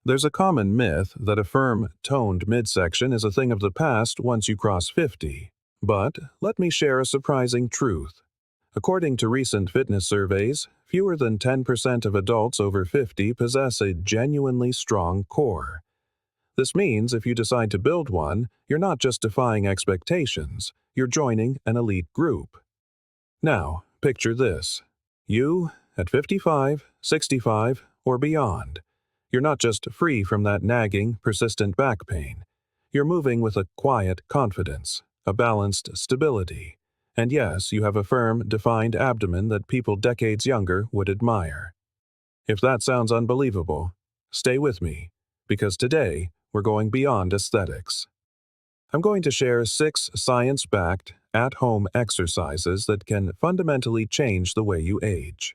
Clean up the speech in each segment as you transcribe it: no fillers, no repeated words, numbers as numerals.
There's a common myth that a firm, toned midsection is a thing of the past once you cross 50. But let me share a surprising truth. According to recent fitness surveys, fewer than 10% of adults over 50 possess a genuinely strong core. This means if you decide to build one, you're not just defying expectations, you're joining an elite group. Now, picture this. You, at 55, 65, or beyond. You're not just free from that nagging, persistent back pain. You're moving with a quiet confidence, a balanced stability. And yes, you have a firm, defined abdomen that people decades younger would admire. If that sounds unbelievable, stay with me, because today we're going beyond aesthetics. I'm going to share 6 science-backed, at-home exercises that can fundamentally change the way you age.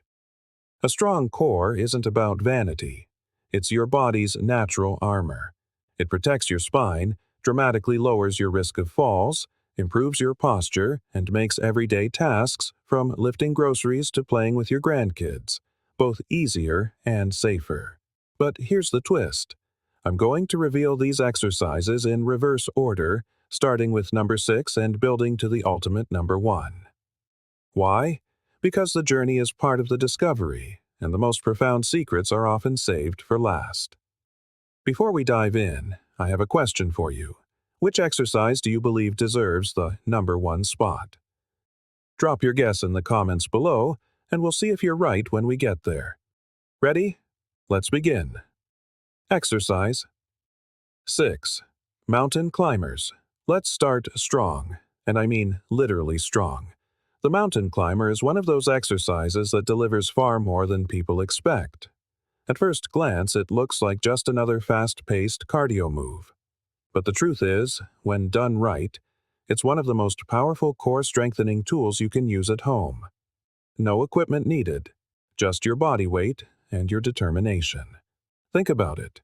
A strong core isn't about vanity. It's your body's natural armor. It protects your spine, dramatically lowers your risk of falls, improves your posture, and makes everyday tasks, from lifting groceries to playing with your grandkids, both easier and safer. But here's the twist. I'm going to reveal these exercises in reverse order, starting with number 6 and building to the ultimate number 1. Why? Because the journey is part of the discovery, and the most profound secrets are often saved for last. Before we dive in, I have a question for you. Which exercise do you believe deserves the number 1 spot? Drop your guess in the comments below, and we'll see if you're right when we get there. Ready? Let's begin. Exercise 6. Mountain climbers. Let's start strong, and I mean literally strong. The mountain climber is one of those exercises that delivers far more than people expect. At first glance, it looks like just another fast-paced cardio move. But the truth is, when done right, it's one of the most powerful core-strengthening tools you can use at home. No equipment needed, just your body weight and your determination. Think about it.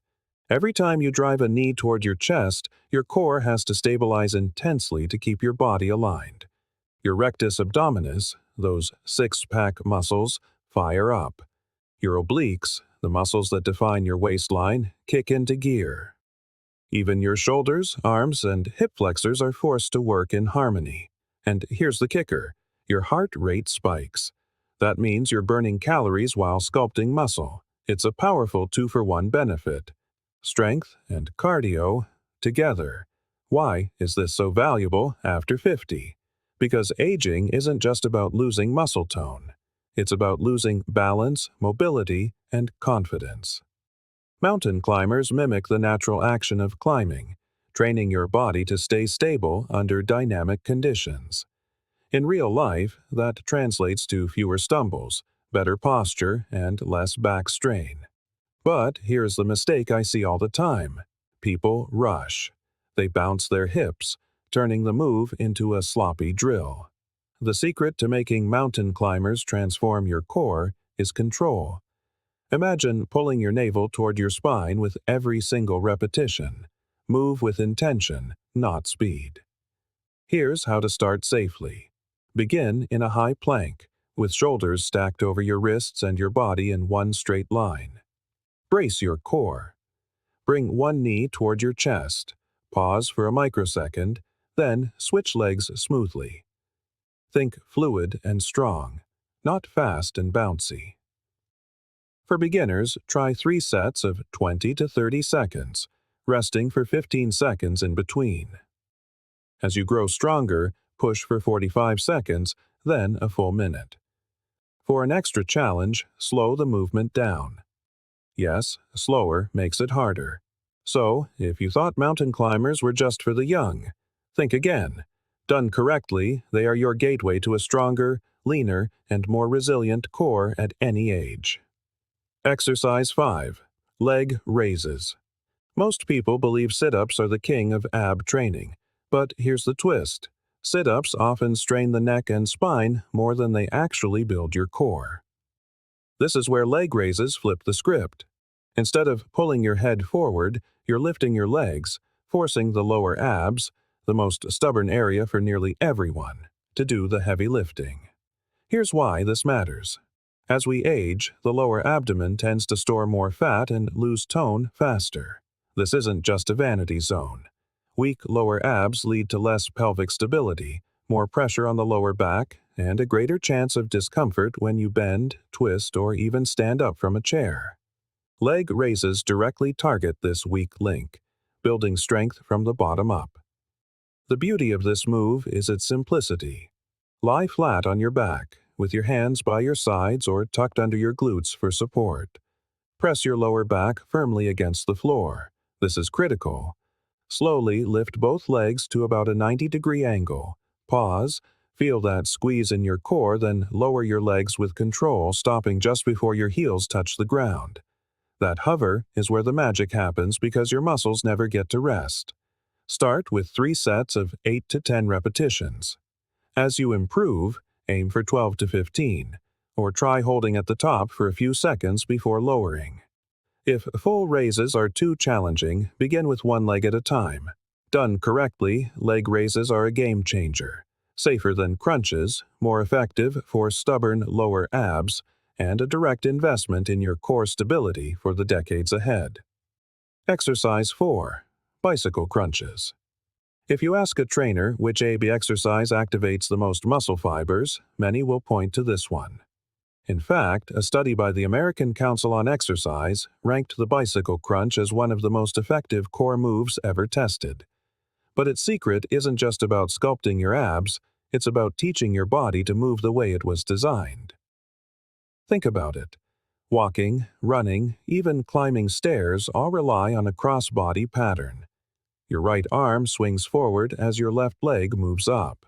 Every time you drive a knee toward your chest, your core has to stabilize intensely to keep your body aligned. Your rectus abdominis, those six-pack muscles, fire up. Your obliques, the muscles that define your waistline, kick into gear. Even your shoulders, arms, and hip flexors are forced to work in harmony. And here's the kicker. Your heart rate spikes. That means you're burning calories while sculpting muscle. It's a powerful 2-for-1 benefit. Strength and cardio together. Why is this so valuable after 50? Because aging isn't just about losing muscle tone. It's about losing balance, mobility, and confidence. Mountain climbers mimic the natural action of climbing, training your body to stay stable under dynamic conditions. In real life, that translates to fewer stumbles, better posture, and less back strain. But here's the mistake I see all the time. People rush. They bounce their hips, turning the move into a sloppy drill. The secret to making mountain climbers transform your core is control. Imagine pulling your navel toward your spine with every single repetition. Move with intention, not speed. Here's how to start safely. Begin in a high plank, with shoulders stacked over your wrists and your body in one straight line. Brace your core. Bring one knee toward your chest. Pause for a microsecond, then switch legs smoothly. Think fluid and strong, not fast and bouncy. For beginners, try 3 sets of 20 to 30 seconds, resting for 15 seconds in between. As you grow stronger, push for 45 seconds, then a full minute. For an extra challenge, slow the movement down. Yes, slower makes it harder. So, if you thought mountain climbers were just for the young, think again. Done correctly, they are your gateway to a stronger, leaner, and more resilient core at any age. Exercise 5. Leg raises. Most people believe sit-ups are the king of ab training, but here's the twist. Sit-ups often strain the neck and spine more than they actually build your core. This is where leg raises flip the script. Instead of pulling your head forward, you're lifting your legs, forcing the lower abs, the most stubborn area for nearly everyone, to do the heavy lifting. Here's why this matters. As we age, the lower abdomen tends to store more fat and lose tone faster. This isn't just a vanity zone. Weak lower abs lead to less pelvic stability, more pressure on the lower back, and a greater chance of discomfort when you bend, twist, or even stand up from a chair. Leg raises directly target this weak link, building strength from the bottom up. The beauty of this move is its simplicity. Lie flat on your back, with your hands by your sides or tucked under your glutes for support. Press your lower back firmly against the floor. This is critical. Slowly lift both legs to about a 90-degree angle. Pause, feel that squeeze in your core, then lower your legs with control, stopping just before your heels touch the ground. That hover is where the magic happens because your muscles never get to rest. Start with 3 sets of 8 to 10 repetitions. As you improve, aim for 12 to 15, or try holding at the top for a few seconds before lowering. If full raises are too challenging, begin with one leg at a time. Done correctly, leg raises are a game changer. Safer than crunches, more effective for stubborn lower abs, and a direct investment in your core stability for the decades ahead. Exercise 4. Bicycle crunches. If you ask a trainer which AB exercise activates the most muscle fibers, many will point to this one. In fact, a study by the American Council on Exercise ranked the bicycle crunch as one of the most effective core moves ever tested. But its secret isn't just about sculpting your abs, it's about teaching your body to move the way it was designed. Think about it. Walking, running, even climbing stairs all rely on a cross-body pattern. Your right arm swings forward as your left leg moves up.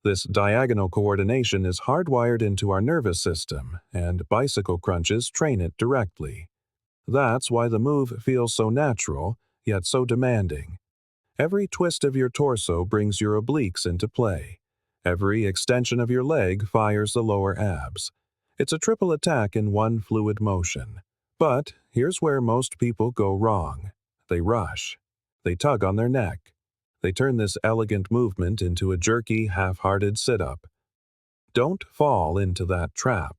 This diagonal coordination is hardwired into our nervous system, and bicycle crunches train it directly. That's why the move feels so natural, yet so demanding. Every twist of your torso brings your obliques into play. Every extension of your leg fires the lower abs. It's a triple attack in one fluid motion. But here's where most people go wrong. They rush. They tug on their neck. They turn this elegant movement into a jerky, half-hearted sit-up. Don't fall into that trap.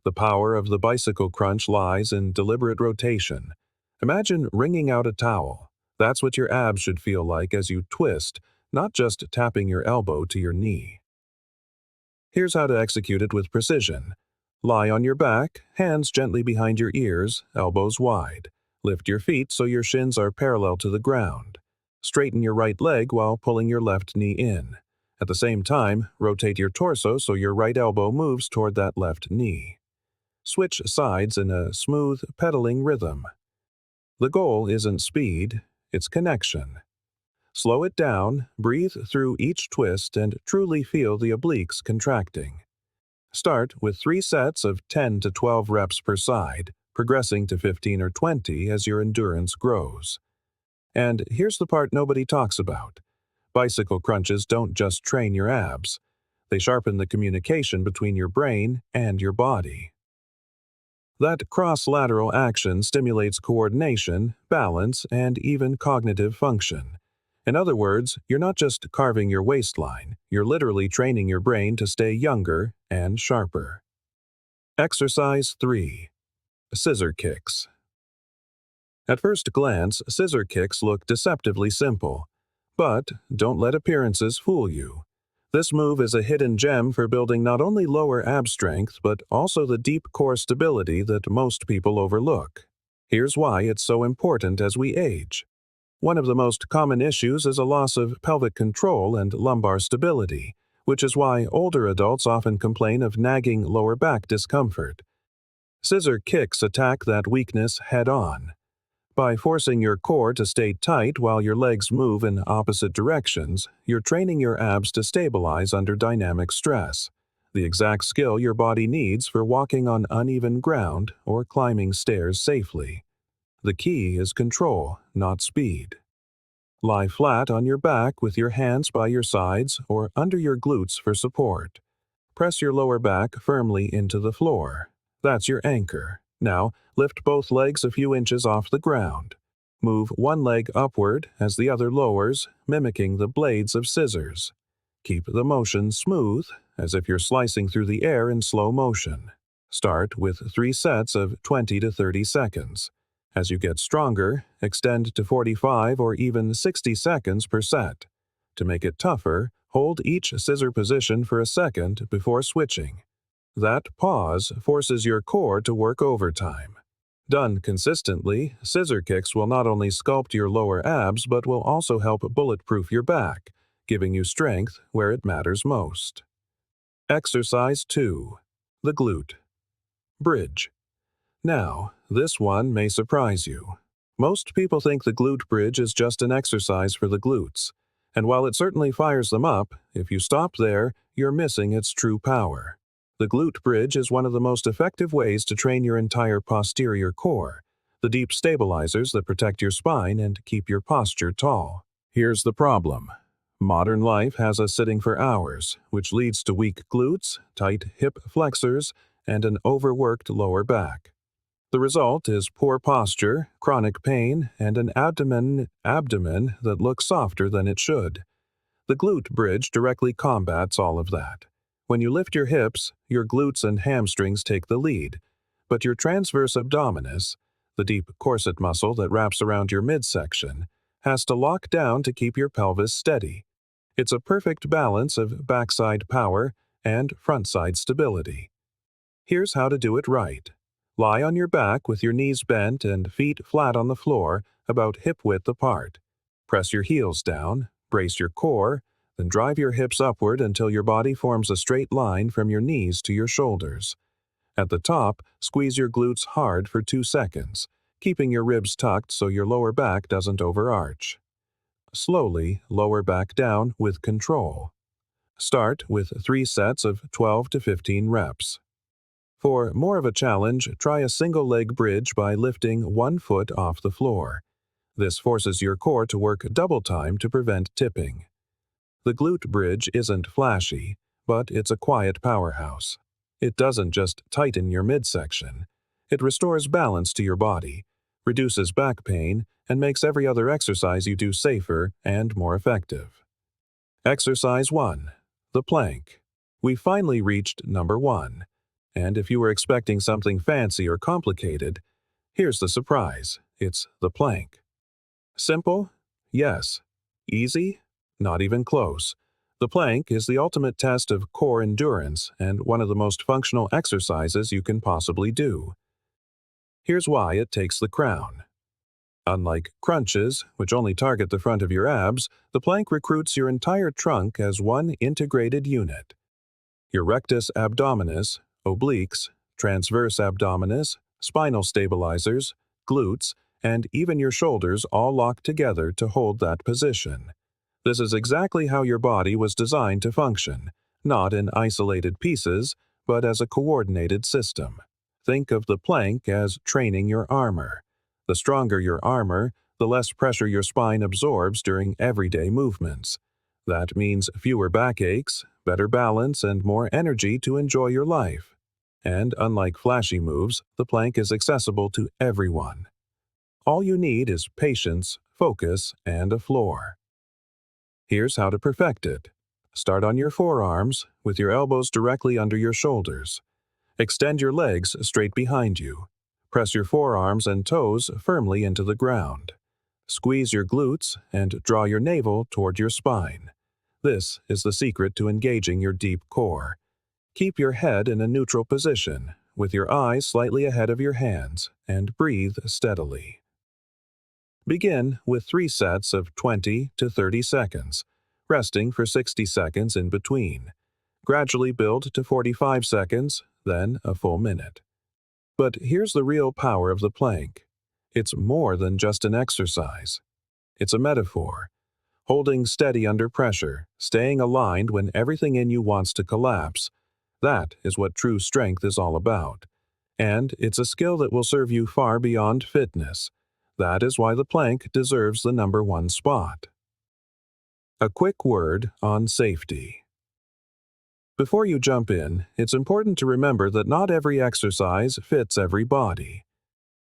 The power of the bicycle crunch lies in deliberate rotation. Imagine wringing out a towel. That's what your abs should feel like as you twist, not just tapping your elbow to your knee. Here's how to execute it with precision. Lie on your back, hands gently behind your ears, elbows wide. Lift your feet so your shins are parallel to the ground. Straighten your right leg while pulling your left knee in. At the same time, rotate your torso so your right elbow moves toward that left knee. Switch sides in a smooth, pedaling rhythm. The goal isn't speed, it's connection. Slow it down, breathe through each twist, and truly feel the obliques contracting. Start with 3 sets of 10 to 12 reps per side, progressing to 15 or 20 as your endurance grows. And here's the part nobody talks about. Bicycle crunches don't just train your abs. They sharpen the communication between your brain and your body. That cross-lateral action stimulates coordination, balance, and even cognitive function. In other words, you're not just carving your waistline, you're literally training your brain to stay younger and sharper. Exercise 3. Scissor kicks. At first glance, scissor kicks look deceptively simple. But don't let appearances fool you. This move is a hidden gem for building not only lower ab strength, but also the deep core stability that most people overlook. Here's why it's so important as we age. One of the most common issues is a loss of pelvic control and lumbar stability, which is why older adults often complain of nagging lower back discomfort. Scissor kicks attack that weakness head-on. By forcing your core to stay tight while your legs move in opposite directions, you're training your abs to stabilize under dynamic stress, the exact skill your body needs for walking on uneven ground or climbing stairs safely. The key is control, not speed. Lie flat on your back with your hands by your sides or under your glutes for support. Press your lower back firmly into the floor. That's your anchor. Now, lift both legs a few inches off the ground. Move one leg upward as the other lowers, mimicking the blades of scissors. Keep the motion smooth, as if you're slicing through the air in slow motion. Start with 3 sets of 20 to 30 seconds. As you get stronger, extend to 45 or even 60 seconds per set. To make it tougher, hold each scissor position for a second before switching. That pause forces your core to work overtime. Done consistently, scissor kicks will not only sculpt your lower abs but will also help bulletproof your back, giving you strength where it matters most. Exercise 2. The glute. Bridge. Now, this one may surprise you. Most people think the glute bridge is just an exercise for the glutes. And while it certainly fires them up, if you stop there, you're missing its true power. The glute bridge is one of the most effective ways to train your entire posterior core, the deep stabilizers that protect your spine and keep your posture tall. Here's the problem. Modern life has us sitting for hours, which leads to weak glutes, tight hip flexors, and an overworked lower back. The result is poor posture, chronic pain, and an abdomen that looks softer than it should. The glute bridge directly combats all of that. When you lift your hips, your glutes and hamstrings take the lead, but your transverse abdominis, the deep corset muscle that wraps around your midsection, has to lock down to keep your pelvis steady. It's a perfect balance of backside power and frontside stability. Here's how to do it right. Lie on your back with your knees bent and feet flat on the floor, about hip-width apart. Press your heels down, brace your core, then drive your hips upward until your body forms a straight line from your knees to your shoulders. At the top, squeeze your glutes hard for 2 seconds, keeping your ribs tucked so your lower back doesn't overarch. Slowly lower back down with control. Start with 3 sets of 12 to 15 reps. For more of a challenge, try a single leg bridge by lifting 1 foot off the floor. This forces your core to work double time to prevent tipping. The glute bridge isn't flashy, but it's a quiet powerhouse. It doesn't just tighten your midsection. It restores balance to your body, reduces back pain, and makes every other exercise you do safer and more effective. Exercise 1. The plank. We finally reached number 1. And if you were expecting something fancy or complicated, here's the surprise. It's the plank. Simple? Yes. Easy? Not even close. The plank is the ultimate test of core endurance and one of the most functional exercises you can possibly do. Here's why it takes the crown. Unlike crunches, which only target the front of your abs, the plank recruits your entire trunk as one integrated unit. Your rectus abdominis, obliques, transverse abdominis, spinal stabilizers, glutes, and even your shoulders all lock together to hold that position. This is exactly how your body was designed to function, not in isolated pieces, but as a coordinated system. Think of the plank as training your armor. The stronger your armor, the less pressure your spine absorbs during everyday movements. That means fewer backaches, better balance, and more energy to enjoy your life. And unlike flashy moves, the plank is accessible to everyone. All you need is patience, focus, and a floor. Here's how to perfect it. Start on your forearms, with your elbows directly under your shoulders. Extend your legs straight behind you. Press your forearms and toes firmly into the ground. Squeeze your glutes and draw your navel toward your spine. This is the secret to engaging your deep core. Keep your head in a neutral position, with your eyes slightly ahead of your hands, and breathe steadily. Begin with 3 sets of 20 to 30 seconds, resting for 60 seconds in between. Gradually build to 45 seconds, then a full minute. But here's the real power of the plank. It's more than just an exercise. It's a metaphor. Holding steady under pressure, staying aligned when everything in you wants to collapse. That is what true strength is all about. And it's a skill that will serve you far beyond fitness. That is why the plank deserves the number 1 spot. A quick word on safety. Before you jump in, it's important to remember that not every exercise fits every body.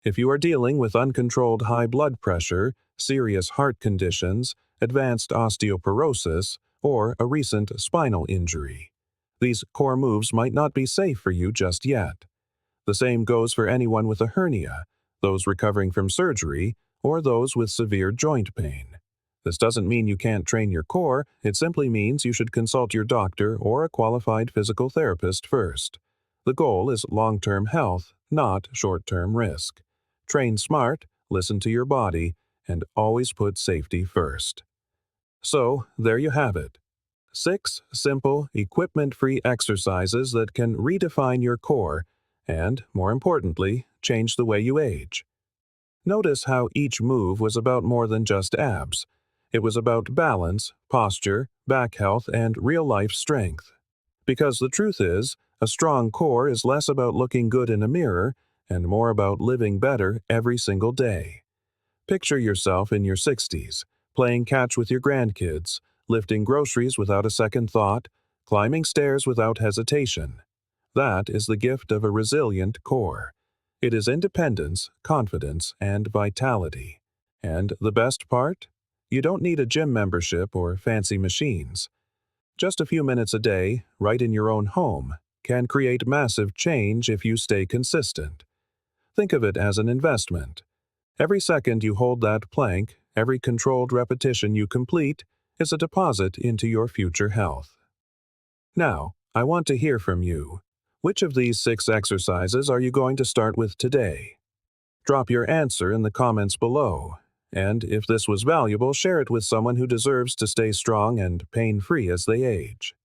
If you are dealing with uncontrolled high blood pressure, serious heart conditions, advanced osteoporosis, or a recent spinal injury, these core moves might not be safe for you just yet. The same goes for anyone with a hernia, those recovering from surgery, or those with severe joint pain. This doesn't mean you can't train your core, it simply means you should consult your doctor or a qualified physical therapist first. The goal is long-term health, not short-term risk. Train smart, listen to your body, and always put safety first. So, there you have it. 6 simple, equipment-free exercises that can redefine your core and, more importantly, change the way you age. Notice how each move was about more than just abs. It was about balance, posture, back health, and real-life strength. Because the truth is, a strong core is less about looking good in a mirror and more about living better every single day. Picture yourself in your 60s, playing catch with your grandkids, lifting groceries without a second thought, climbing stairs without hesitation. That is the gift of a resilient core. It is independence, confidence, and vitality. And the best part? You don't need a gym membership or fancy machines. Just a few minutes a day, right in your own home, can create massive change if you stay consistent. Think of it as an investment. Every second you hold that plank, every controlled repetition you complete, is a deposit into your future health. Now, I want to hear from you. Which of these 6 exercises are you going to start with today? Drop your answer in the comments below. And if this was valuable, share it with someone who deserves to stay strong and pain-free as they age.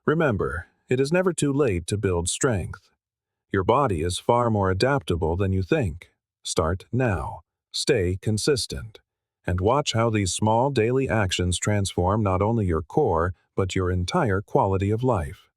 Remember, it is never too late to build strength. Your body is far more adaptable than you think. Start now. Stay consistent. And watch how these small daily actions transform not only your core, but your entire quality of life.